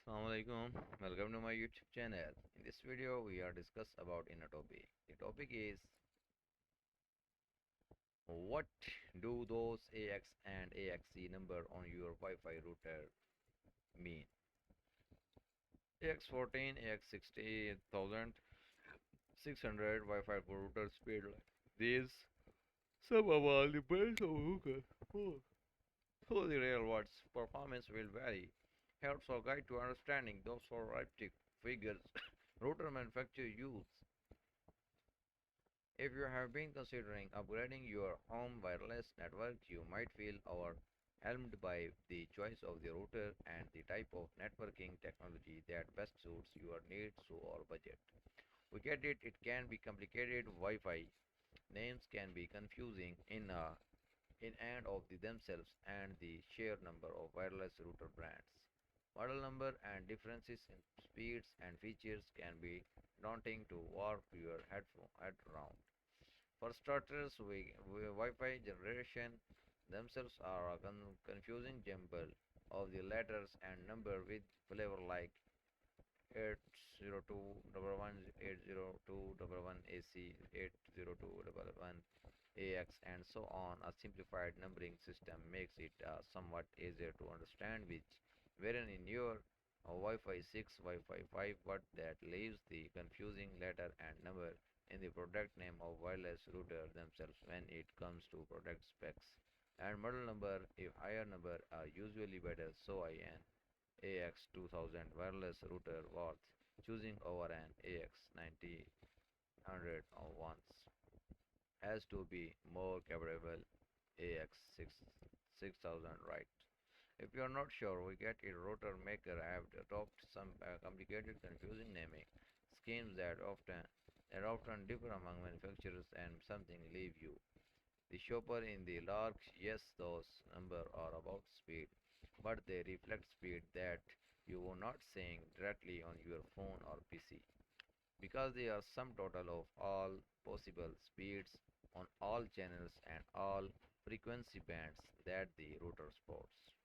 Assalamualaikum. Welcome to my YouTube channel. In this video, we are discuss about in a topic. The topic is what do those AX and AXC number on your Wi-Fi router mean? AX14, AX60,600 Wi-Fi router speed like these. Some of all depends on hooker. Oh. So the real words performance will vary. Helps or guide to understanding those for optic figures router manufacturer use. If you have been considering upgrading your home wireless network, you might feel overwhelmed by the choice of the router and the type of networking technology that best suits your needs or budget. We get it, it can be complicated. Wi-Fi names can be confusing in and of the themselves and the sheer number of wireless router brands. Model number and differences in speeds and features can be daunting to warp your head around. For starters, Wi-Fi generation themselves are a confusing jumble of the letters and number with flavor like 802.11.802.11 AC, 802.11 AX, and so on. A simplified numbering system makes it somewhat easier to understand which wherein in your Wi-Fi 6, Wi-Fi 5, but that leaves the confusing letter and number in the product name of wireless router themselves when it comes to product specs. And model number, if higher number are usually better, so IN AX2000 wireless router worth choosing over an AX9000 once has to be more capable AX6 6000, right? If you are not sure, we get a router maker have adopted some complicated confusing naming schemes that often differ among manufacturers and something leave you the shopper in the large. Yes, those numbers are about speed, but they reflect speed that you are not seeing directly on your phone or PC because they are sum total of all possible speeds on all channels and all frequency bands that the router supports.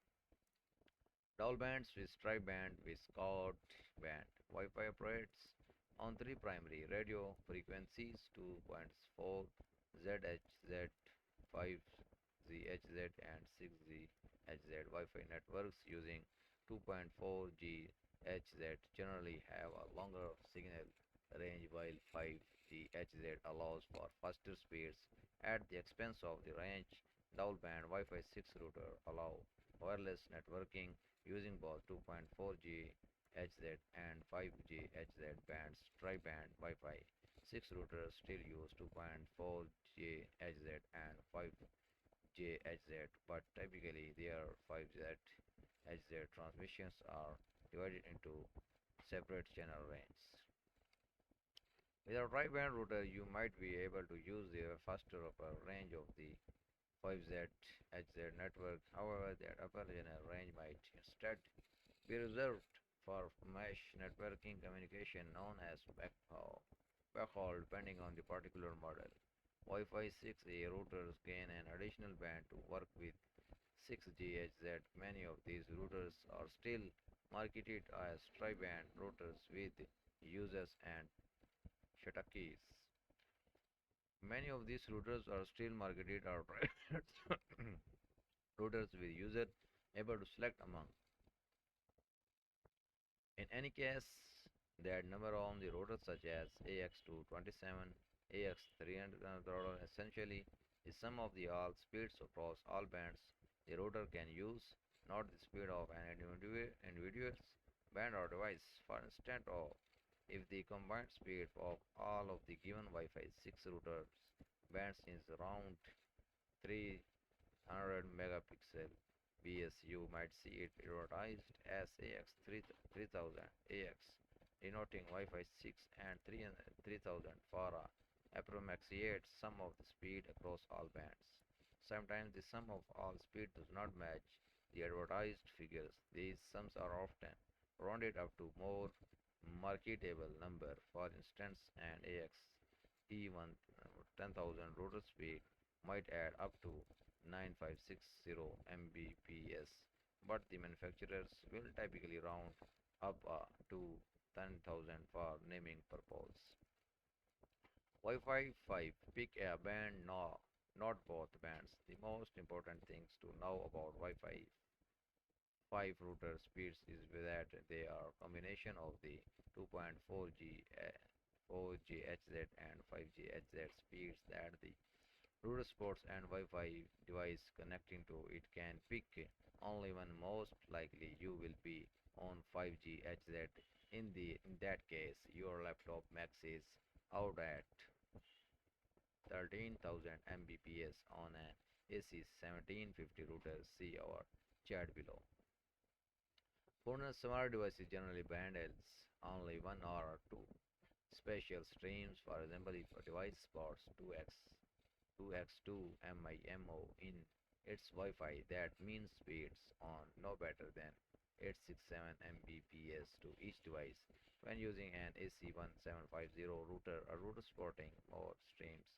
Dual bands with stripe band with Scott band. Wi-Fi operates on three primary radio frequencies: 2.4 ZHZ, 5 GHz, and 6 GHz. Wi-Fi networks using 2.4 GHz generally have a longer signal range, while 5 GHz allows for faster speeds at the expense of the range. Dual band Wi-Fi 6 router allow wireless networking using both 2.4 GHz and 5 GHz bands. Tri-band Wi-Fi 6 routers still use 2.4 GHz and 5 GHz, but typically their 5 GHz transmissions are divided into separate channel ranges. With a tri-band router, you might be able to use the faster upper range of the 5 GHz network. However, that upper channel range might instead be reserved for mesh networking communication known as backhaul depending on the particular model. Wi-Fi 6A routers gain an additional band to work with 6 GHz. Many of these routers are still marketed as tri-band routers with users and Shatakeys. Many of these routers are still marketed as tri routers with user able to select among. In any case, that number on the routers such as AX227, AX300 essentially is sum of the all speeds across all bands the router can use, not the speed of an individual's band or device. For instance, or if the combined speed of all of the given Wi-Fi 6 routers bands is around 300 megapixel BS, you might see it advertised as AX3000 AX, denoting Wi-Fi 6 and 3000 for approximates sum of the speed across all bands. Sometimes the sum of all speed does not match the advertised figures. These sums are often rounded up to more marketable number. For instance, an AX E1 10,000 rotor speed might add up to 9560 Mbps, but the manufacturers will typically round up to 10,000 for naming purpose. Wi-Fi 5. Pick a band, no, not both bands. The most important things to know about Wi-Fi 5 router speeds is that they are a combination of the 2.4G, 4G HZ and 5G HZ speeds that the router supports and Wi-Fi device connecting to it can pick only one. Most likely you will be on 5G HZ. In that case, your laptop maxes out at 13,000 Mbps on an AC 1750 router. See our chat below. For smart devices generally bundles only one or two special streams. For example, if a device supports 2x2 MIMO in its Wi-Fi, that means speeds on no better than 867 Mbps to each device. When using an AC1750 router, a router supporting more streams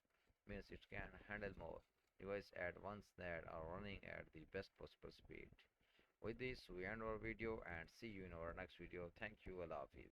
means it can handle more devices at once that are running at the best possible speed. With this, we end our video and see you in our next video. Thank you, Allah Hafiz.